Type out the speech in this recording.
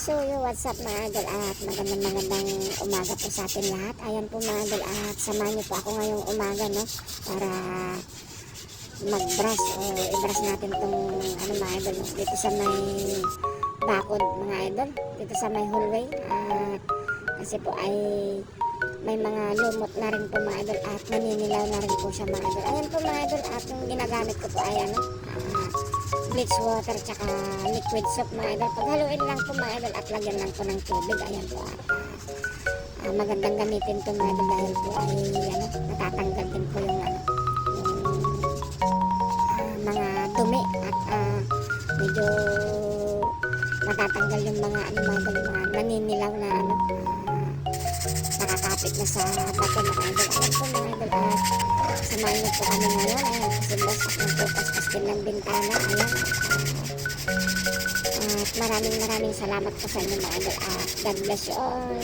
So what's up mga idol at magandang umaga po sa atin lahat. Ayan po mga idol at samahan niyo po ako ngayong umaga, no, para mag-brush o i-brush natin tong mga idol, no, dito sa may bakod mga idol, dito sa may hallway. At kasi po ay may mga lumot na rin po mga idol at naninilaw na rin po siya mga idol. Ayan po mga idol at yung ginagamit ko po ay bleach water tsaka liquid soap mga idol. Paghaluin lang po mga idol at lagyan lang po ng tubig. Ayan po at magandang gamitin to mga idol dahil po ay natatanggal din po yung yung mga dumi at medyo matatanggal yung mga mga idol, mga naninilaw na nakakapit na sa bato mga idol. Ayan po mga idol at samahin niyo po kami ngayon. Ayan kasi boss at nagpupas din ng bintana. Ayan at maraming salamat po sa inyo mga idol at God bless you all.